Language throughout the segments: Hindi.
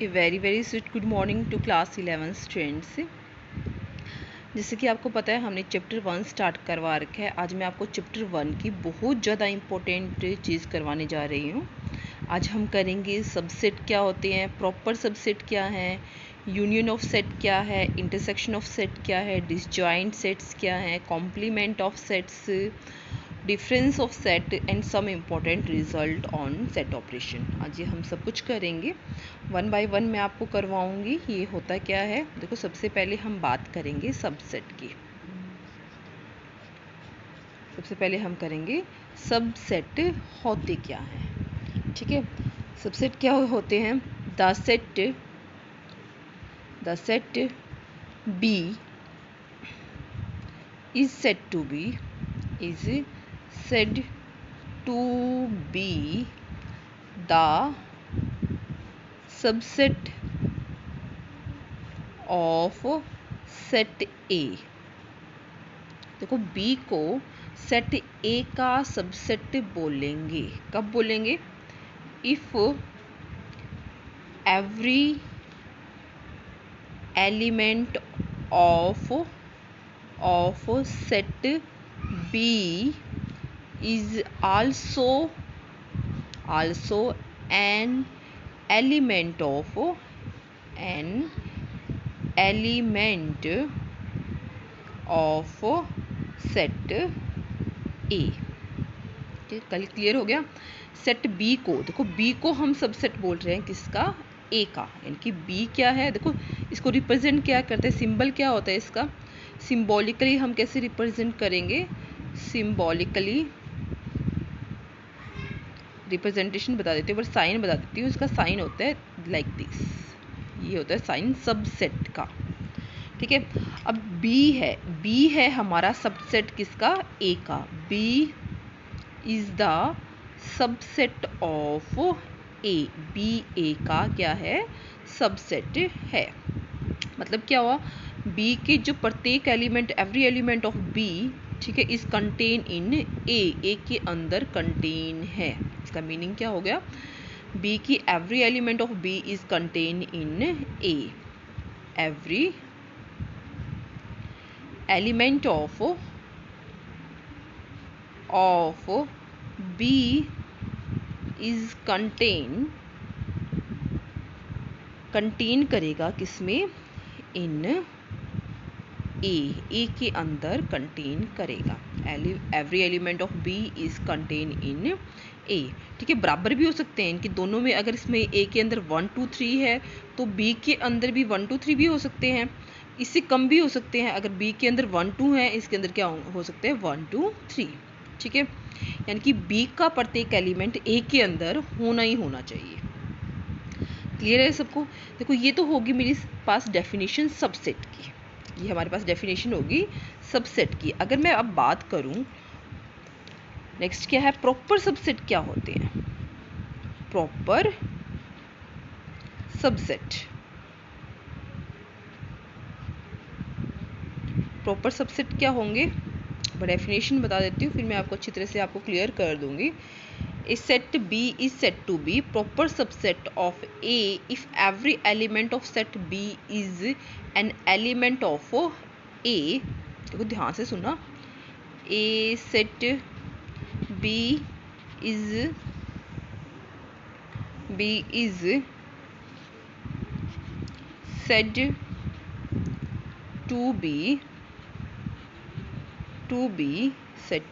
A very sweet good morning to class 11 students. जैसे कि आपको पता है हमने चैप्टर 1 स्टार्ट करवा रखा है। आज मैं आपको चैप्टर 1 की बहुत ज़्यादा इम्पोर्टेंट चीज़ करवाने जा रही हूँ। आज हम करेंगे सबसेट क्या होते हैं, प्रॉपर सबसेट क्या है, यूनियन ऑफ सेट क्या है, इंटरसेक्शन ऑफ सेट क्या है, डिसजॉइंट सेट्स क्या है, complement of sets, difference of set and some important result on set operation. आज ये हम सब कुछ करेंगे, वन बाय वन मैं आपको करवाऊंगी। ये होता क्या है, देखो सबसे पहले हम बात करेंगे सबसेट की। सबसे पहले हम करेंगे सबसेट होते क्या हैं, ठीक है। सबसेट क्या होते हैं? The set B is said to be the subset of set A। देखो B को सेट A का सबसेट बोलेंगे। कब बोलेंगे? If every element of set B is also an element of set A। कल क्लियर हो गया। सेट बी को, देखो बी को हम सबसेट बोल रहे हैं किसका? ए का। यानी कि बी क्या है, देखो इसको रिप्रेजेंट क्या करते हैं, सिंबल क्या होता है इसका? सिंबॉलिकली हम कैसे रिप्रेजेंट करेंगे? सिंबॉलिकली रिप्रेजेंटेशन बता देती हूँ, बट साइन बता देती हूँ। इसका साइन होता है लाइक दिस, ये होता है साइन सबसेट का, ठीक है। अब बी है हमारा सबसेट किसका? ए का। B is the subset of A. B A का क्या है? सबसेट है। मतलब क्या हुआ? बी के जो प्रत्येक element, every element of B, ठीक है, इज कंटेन इन ए के अंदर कंटेन है। इसका मीनिंग क्या हो गया? बी की every element of B is contain in A. Every element of B is contain करेगा किसमें? इन ए के अंदर कंटेन करेगा। Every element of B is contain in A, ठीक है। बराबर भी हो सकते हैं इनके दोनों में। अगर इसमें ए के अंदर 1 2 3 है तो बी के अंदर भी 1 2 3 भी हो सकते हैं। इससे कम भी हो सकते हैं। अगर बी के अंदर 1 2 है, इसके अंदर क्या हो सकते हैं? 1 2 3, ठीक है। यानी कि बी का प्रत्येक एलिमेंट ए के अंदर होना ही होना चाहिए। क्लियर है सबको? देखो ये तो होगी मेरे पास डेफिनेशन सबसेट की, ये हमारे पास डेफिनेशन होगी सबसेट की। अगर मैं अब बात करूं नेक्स्ट क्या है, प्रॉपर सबसेट क्या होते हैं? प्रॉपर सबसेट, प्रॉपर सबसेट क्या होंगे? मैं डेफिनेशन बता देती हूँ, फिर मैं आपको अच्छी तरह से आपको क्लियर कर दूंगी। A set B is said to be proper subset of A if every element of set B is an element of A। देखो ध्यान से सुना। A set B is said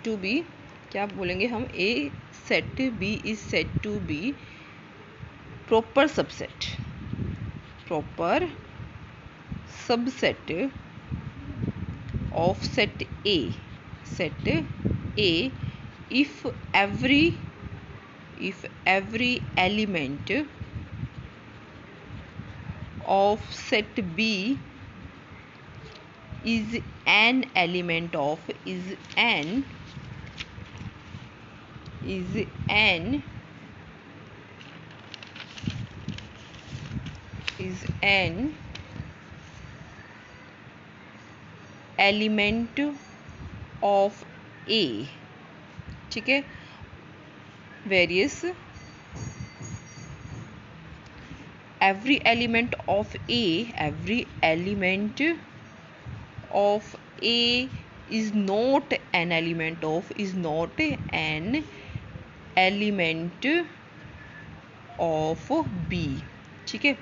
to be क्या बोलेंगे हम? A set B is said to be proper subset of set A if every element of set B is an element of element of A, ठीक है। Various every element of A is not an element of B। ठीक है,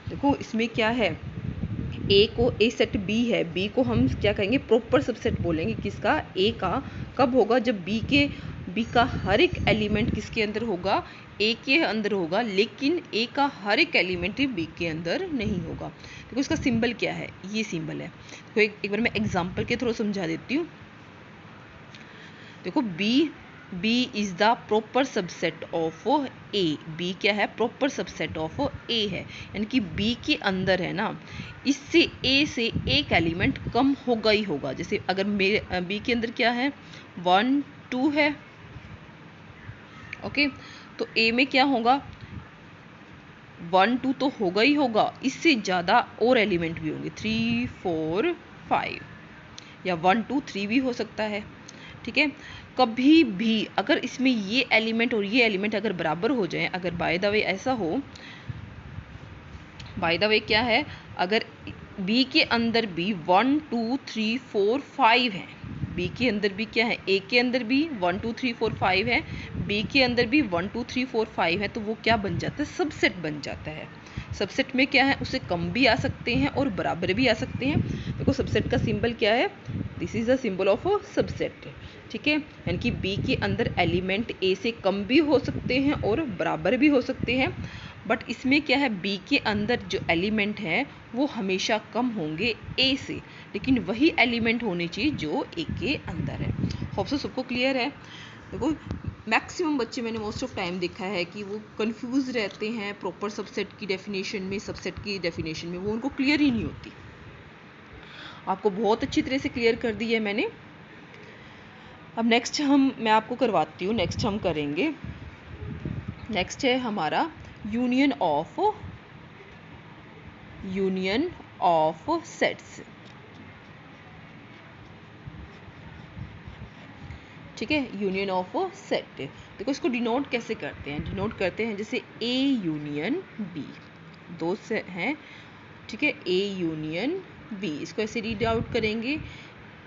देखो इसमें क्या है, ए सेट बी है, बी को हम क्या कहेंगे, प्रॉपर सबसेट बोलेंगे किसका, ए का। कब होगा, जब बी का हर एक एलिमेंट किसके अंदर होगा, ए के अंदर होगा, लेकिन ए का हर एक एलिमेंट बी के अंदर नहीं होगा। देखो इसका सिंबल क्या है, ये सिंबल है। तो एक बार मैं एग्जांपल के थ्रू समझा देती हूँ। देखो B is the proper subset of A. B क्या है, प्रॉपर सबसेट ऑफ ए है, यानी कि बी के अंदर है ना, इससे ए से एक एलिमेंट कम होगा ही होगा। जैसे अगर मेरे बी के अंदर क्या है, 1 2 है, ओके, तो ए में क्या होगा, 1 2 तो होगा ही होगा, इससे ज़्यादा और एलिमेंट भी होंगे, 3 4 5, या 1 2 3 भी हो सकता है। ठीक है, कभी भी अगर इसमें ये एलिमेंट और ये एलिमेंट अगर बराबर हो जाए, अगर बाय द वे ऐसा हो, बाय द वे क्या है, अगर बी के अंदर भी 1 2 3 4 5 है, बी के अंदर भी क्या है, ए के अंदर भी 1 2 3 4 5 है, बी के अंदर भी 1 2 3 4 5 है, तो वो क्या बन जाता है, सबसेट बन जाता है। सबसेट में क्या है, उससे कम भी आ सकते हैं और बराबर भी आ सकते हैं। देखो सबसेट का सिंबल क्या है, this is the symbol of subset. ठीक है, यानी कि बी के अंदर एलिमेंट ए से कम भी हो सकते हैं और बराबर भी हो सकते हैं, बट इसमें क्या है, बी के अंदर जो एलिमेंट है वो हमेशा कम होंगे ए से, लेकिन वही एलिमेंट होने चाहिए जो ए के अंदर है। होप सो सबको क्लियर है। देखो मैक्सिमम बच्चे मैंने मोस्ट ऑफ टाइम देखा है कि वो कंफ्यूज रहते हैं प्रॉपर सबसेट की डेफिनेशन में, सबसेट की डेफिनेशन में, वो उनको क्लियर ही नहीं होती। आपको बहुत अच्छी तरह से क्लियर कर दी है मैंने। अब नेक्स्ट मैं आपको करवाती हूँ, नेक्स्ट हम करेंगे, नेक्स्ट है हमारा यूनियन ऑफ सेट्स। ठीक है, यूनियन ऑफ सेट। देखो इसको डिनोट कैसे करते हैं, डिनोट करते हैं जैसे ए यूनियन बी, दो से हैं, ठीक है, ए यूनियन बी, इसको ऐसे रीड आउट करेंगे,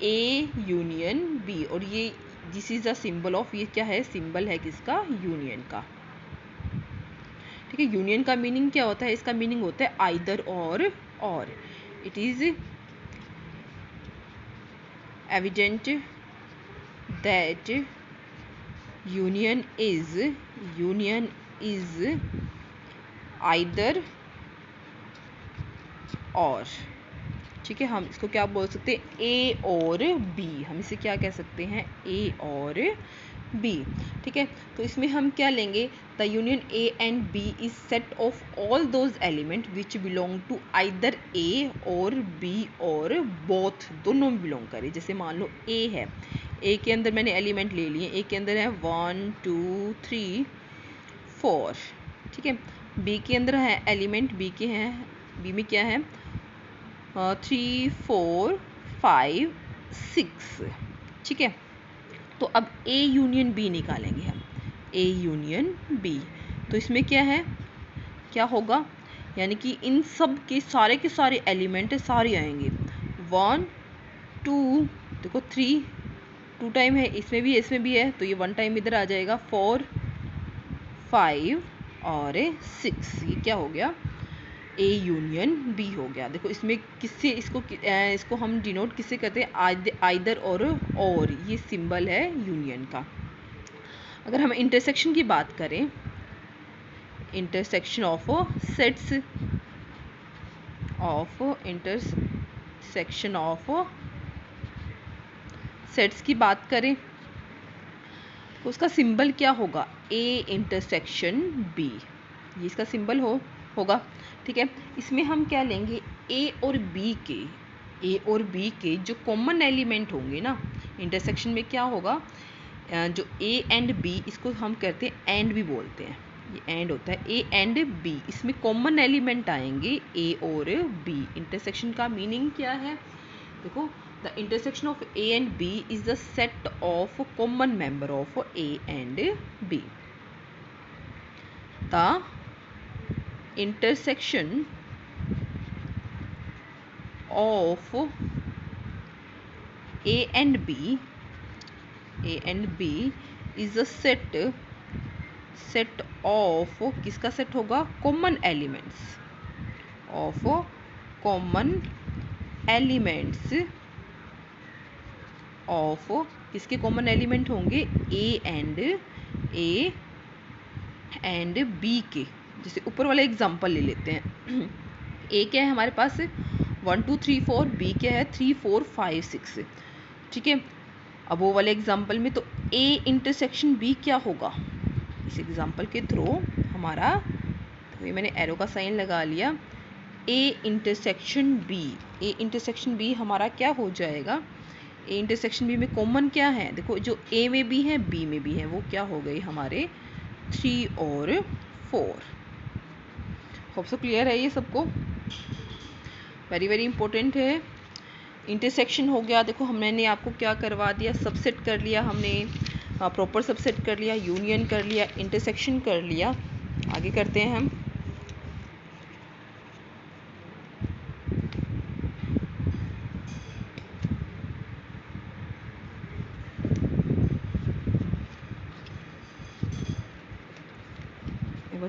ए यूनियन बी, और ये this is the symbol of, ये क्या है, सिंबल है किसका, यूनियन का। ठीक है, यूनियन का मीनिंग क्या होता है, इसका मीनिंग होता है आइदर और it is evident that union is either और। ठीक है, हम इसको क्या बोल सकते हैं, ए और बी, हम इसे क्या कह सकते हैं, ए और बी। ठीक है, तो इसमें हम क्या लेंगे, the union A and B is set of all those element which belong to either A और बी और बोथ, दोनों में बिलोंग करे। जैसे मान लो ए है, ए के अंदर मैंने एलिमेंट ले लिए, ए के अंदर है 1 2 3 4, ठीक है, बी के अंदर है एलिमेंट, बी के हैं, बी में क्या है, 3 4 5 6, ठीक है। तो अब ए यूनियन बी निकालेंगे हम, ए यूनियन बी, तो इसमें क्या है, क्या होगा, यानी कि इन सब के सारे एलिमेंट सारे आएंगे, 1 2, देखो 3 2 टाइम है, इसमें भी है, तो ये 1 टाइम इधर आ जाएगा, 4 5 और 6, ये क्या हो गया, ए यूनियन बी हो गया। देखो इसमें किससे इसको हम डिनोट किससे करते हैं, आइदर और ये सिंबल है यूनियन का। अगर हम इंटरसेक्शन की बात करें, इंटरसेक्शन ऑफ सेट्स की बात करें, तो उसका सिंबल क्या होगा, ए इंटरसेक्शन बी, ये इसका सिंबल होगा। ठीक है, इसमें हम क्या लेंगे, ए और बी के जो कॉमन एलिमेंट होंगे ना, इंटरसेक्शन में क्या होगा, जो ए एंड बी, इसको हम कहते हैं एंड भी बोलते हैं, ये एंड होता है, ए एंड बी, इसमें कॉमन एलिमेंट आएंगे ए और बी। इंटरसेक्शन का मीनिंग क्या है, देखो the intersection of A and B is the set of common member of A and B. The intersection of A and B is a set of, किसका सेट होगा, common elements of common elements of, किसके कॉमन एलिमेंट होंगे, ए एंड बी के। जैसे ऊपर वाले एग्जांपल ले लेते हैं। ए क्या है हमारे पास 1 2 3 4, बी क्या है 3 4 5 6, ठीक है। अब वो वाले एग्जांपल में तो ए इंटरसेक्शन बी क्या होगा, इस एग्जांपल के थ्रू हमारा, तो ये मैंने एरो का साइन लगा लिया, ए इंटरसेक्शन बी हमारा क्या हो जाएगा, ए इंटरसेक्शन बी में कॉमन क्या है, देखो जो ए में भी है बी में भी है, वो क्या हो गई हमारे 3 और 4। होप सो क्लियर है ये सबको, वेरी वेरी इंपॉर्टेंट है। इंटरसेक्शन हो गया, देखो हमने आपको क्या करवा दिया, सबसेट कर लिया हमने, प्रॉपर सबसेट कर लिया, यूनियन कर लिया, इंटरसेक्शन कर लिया। आगे करते हैं हम।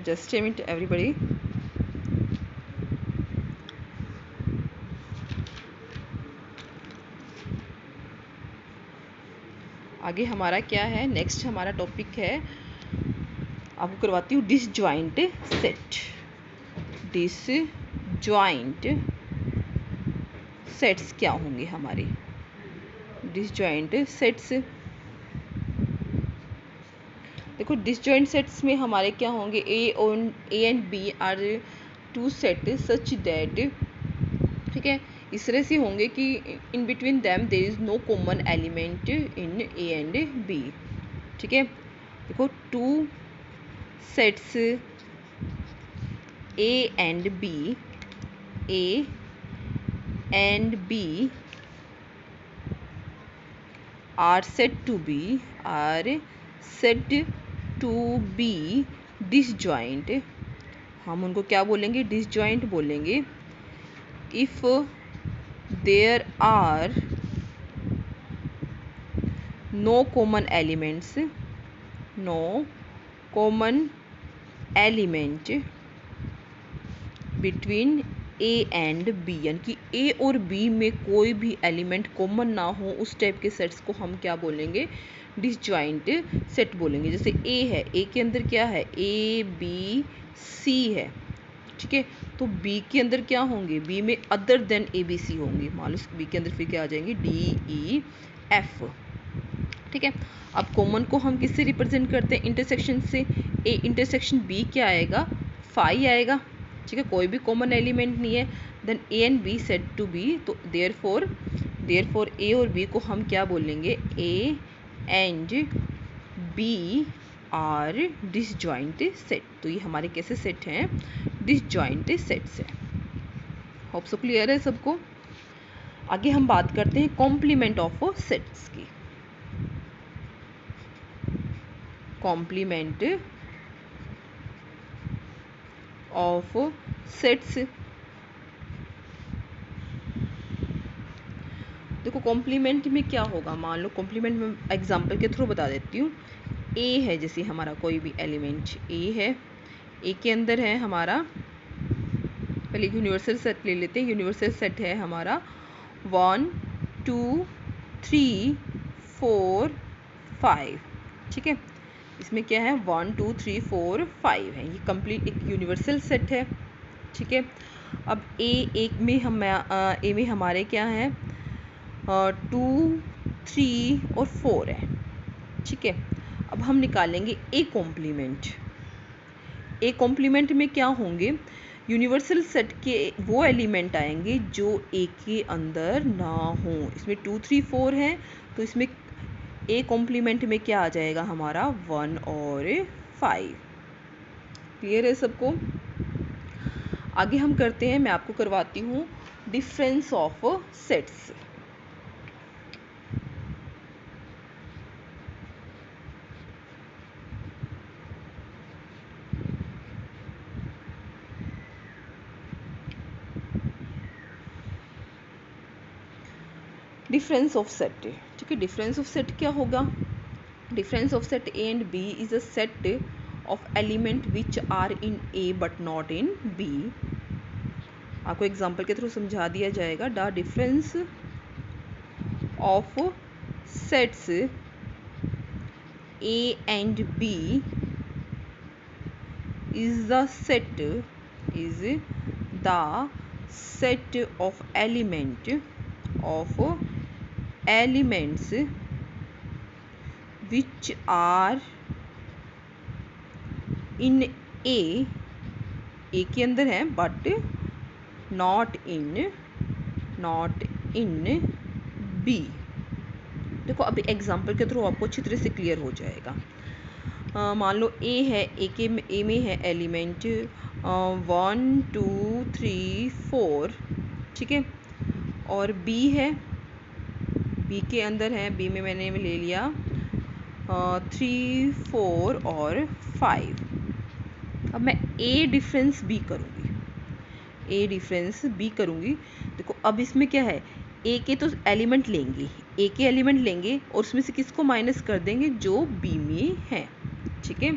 Just a minute everybody। आगे हमारा क्या है, नेक्स्ट हमारा टॉपिक है, आपको करवाती हूँ डिसजॉइंट सेट। डिसजॉइंट सेट्स क्या होंगे हमारे, डिसजॉइंट सेट्स, देखो डिसजॉइंट सेट्स में हमारे क्या होंगे, A and B are two set such that, ठीक है, इस तरह से होंगे कि in between them there is no common element in A and B, ठीक है। देखो two sets A and B are said to be disjoint। हम उनको क्या बोलेंगे, डिसजॉइंट बोलेंगे। If there are no common element between A and B, यानी कि ए और बी में कोई भी एलिमेंट कॉमन ना हो, उस टाइप के सेट्स को हम क्या बोलेंगे, डिसजॉइंट सेट बोलेंगे। जैसे ए है, ए के अंदर क्या है, ए बी सी है, ठीक है, तो बी के अंदर क्या होंगे, बी में other than A B C होंगे, मान लो बी के अंदर फिर क्या आ जाएंगे, डी ई एफ, ठीक है। अब कॉमन को हम किससे रिप्रेजेंट करते हैं, इंटरसेक्शन से। ए इंटरसेक्शन बी क्या आएगा, फाई आएगा, ठीक है, कोई भी कॉमन एलिमेंट नहीं है। Then A and B set to B, तो देयरफॉर ए और बी को हम क्या बोलेंगे, A and B are disjoint set. तो ये हमारे कैसे सेट हैं, डिसजॉइंट सेट्स हैं। होप सो क्लियर है सबको। आगे हम बात करते हैं कॉम्प्लीमेंट ऑफ सेट्स की। कॉम्प्लीमेंट ऑफ सेट्स, देखो कॉम्प्लीमेंट में क्या होगा, मान लो कॉम्प्लीमेंट में एग्जांपल के थ्रू बता देती हूँ। ए है जैसे हमारा कोई भी एलिमेंट ए है, ए के अंदर है हमारा, पहले यूनिवर्सल सेट ले लेते हैं। यूनिवर्सल सेट है हमारा 1 2 3 4 5, ठीक है। इसमें क्या है 1 2 3 4 5 है, ये कंप्लीट एक यूनिवर्सल सेट है, ठीक है। अब ए में हमारे क्या है 2 3 और 4 है, ठीक है। अब हम निकालेंगे ए कॉम्प्लीमेंट में क्या होंगे, यूनिवर्सल सेट के वो एलिमेंट आएंगे जो ए के अंदर ना हो। इसमें 2 3 4 है, तो इसमें ए कॉम्प्लीमेंट में क्या आ जाएगा हमारा 1 और 5। क्लियर है सबको। आगे हम करते हैं, मैं आपको करवाती हूँ difference of sets. Difference of set, ठीक है। डिफरेंस ऑफ सेट क्या होगा? Difference of set A and B is a set of element which are in A but not in B. आपको एग्जांपल के थ्रू समझा दिया जाएगा। The difference of sets A and B is the set of elements which are in A के अंदर है but not in B। देखो अभी एग्जांपल के थ्रू आपको अच्छी तरह से क्लियर हो जाएगा। मान लो ए है, ए में है एलिमेंट 1 2 3 4, ठीक है। और बी है, बी के अंदर है, बी में मैंने ले लिया 3 4 और 5। अब मैं ए डिफरेंस बी करूँगी, देखो अब इसमें क्या है, ए के तो एलिमेंट लेंगे, ए के एलिमेंट लेंगे और उसमें से किसको माइनस कर देंगे, जो बी में है, ठीक है।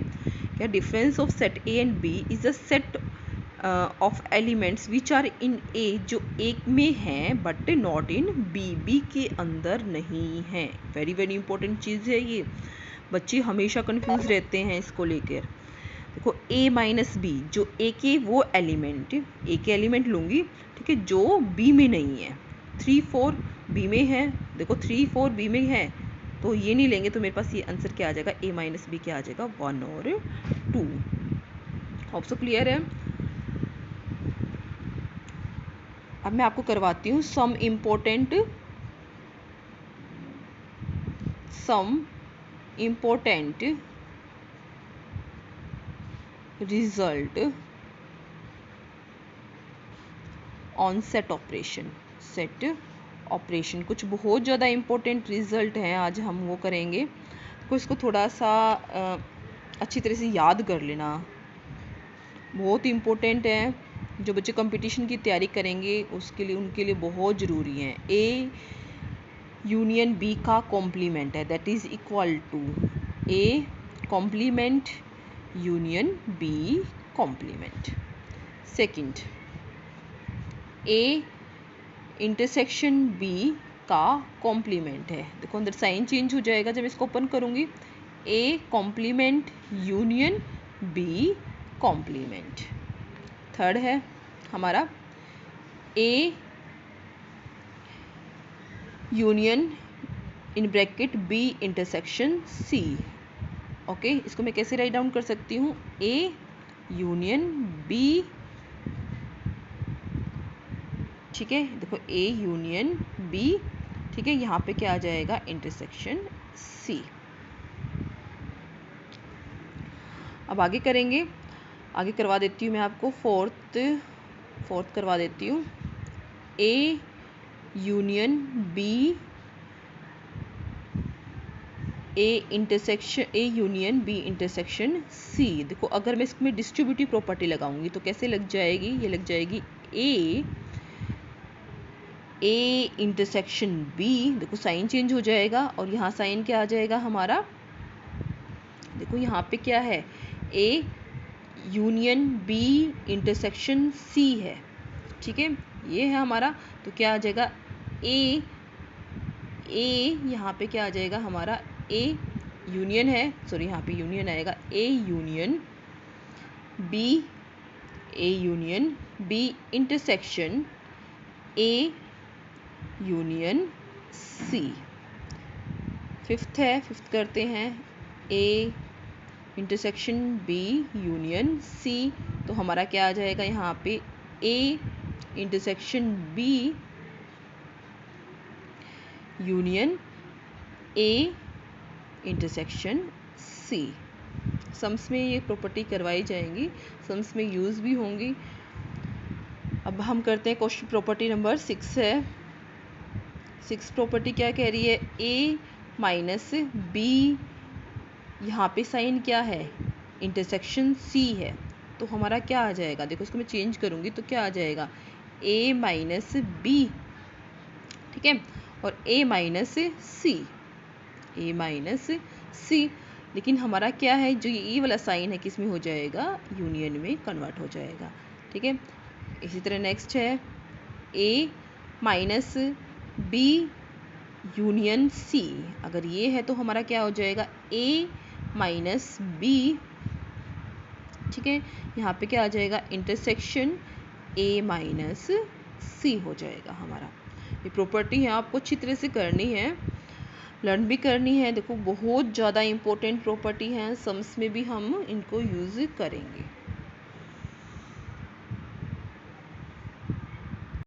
क्या difference of set A and B is a set of elements which are in A, जो एक में हैं but not in B, B के अंदर नहीं है। वेरी वेरी इंपॉर्टेंट चीज़ है ये, बच्चे हमेशा कंफ्यूज रहते हैं इसको लेकर। देखो ए माइनस बी, जो ए के वो एलिमेंट, ए के एलिमेंट लूँगी, ठीक है, जो बी में नहीं है। 3 4 बी में है, देखो 3 4 बी में है, तो ये नहीं लेंगे, तो मेरे पास ये आंसर क्या आ जाएगा, ए माइनस बी क्या आ जाएगा, 1 और 2। होप सो क्लियर है। अब मैं आपको करवाती हूँ some important result on set operation. कुछ बहुत ज़्यादा इम्पोर्टेंट रिजल्ट हैं, आज हम वो करेंगे, तो इसको थोड़ा सा अच्छी तरह से याद कर लेना, बहुत इम्पोर्टेंट है। जो बच्चे कंपटीशन की तैयारी करेंगे उसके लिए, उनके लिए बहुत ज़रूरी है। ए यूनियन बी का कॉम्प्लीमेंट है, that is equal to A complement union B complement. Second, A intersection B का कॉम्प्लीमेंट है, देखो अंदर साइन चेंज हो जाएगा जब इसको ओपन करूँगी, A complement union B complement. Third है हमारा A union in bracket B intersection C. Okay, इसको मैं कैसे राइट डाउन कर सकती हूँ, ए यूनियन बी, ठीक है, देखो ए यूनियन बी, ठीक है, यहाँ पे क्या आ जाएगा, इंटरसेक्शन सी। अब आगे करेंगे, आगे करवा देती हूँ मैं आपको फोर्थ करवा देती हूँ, A union B, A union B intersection C. देखो अगर मैं इसमें डिस्ट्रीब्यूटिव प्रॉपर्टी लगाऊंगी तो कैसे लग जाएगी, ये लग जाएगी ए इंटरसेक्शन बी, देखो साइन चेंज हो जाएगा और यहाँ साइन क्या आ जाएगा हमारा, देखो यहाँ पे क्या है, A union B intersection C है, ठीक है, ये है हमारा। तो क्या आ जाएगा, ए यहाँ पे क्या आ जाएगा हमारा, ए यूनियन है, सॉरी यहाँ पे यूनियन आएगा, A union B intersection A union C. Fifth है, फिफ्थ करते हैं, A intersection B union C, तो हमारा क्या आ जाएगा यहाँ पे, A intersection B union A intersection C. Sums में ये प्रॉपर्टी करवाई जाएंगी, सम्स में यूज़ भी होंगी। अब हम करते हैं क्वेश्चन, प्रॉपर्टी नंबर 6 है। 6 प्रॉपर्टी क्या कह रही है, ए माइनस बी, यहाँ पे साइन क्या है, इंटरसेक्शन सी है, तो हमारा क्या आ जाएगा, देखो इसको मैं चेंज करूँगी तो क्या आ जाएगा, ए माइनस बी, ठीक है। और a minus C, a minus C. लेकिन हमारा क्या है, जो ये वाला साइन है किस में हो जाएगा, यूनियन में कन्वर्ट हो जाएगा। ठीक है, इसी तरह नेक्स्ट है a minus B union C. अगर ये है तो हमारा क्या हो जाएगा, a माइनस बी। ठीक है, यहाँ पे क्या आ जाएगा, इंटरसेक्शन a माइनस सी हो जाएगा हमारा। ये प्रॉपर्टी है, आपको अच्छी तरह से करनी है, लर्न भी करनी है। देखो बहुत ज़्यादा इंपॉर्टेंट प्रॉपर्टी है, सम्स में भी हम इनको यूज़ करेंगे।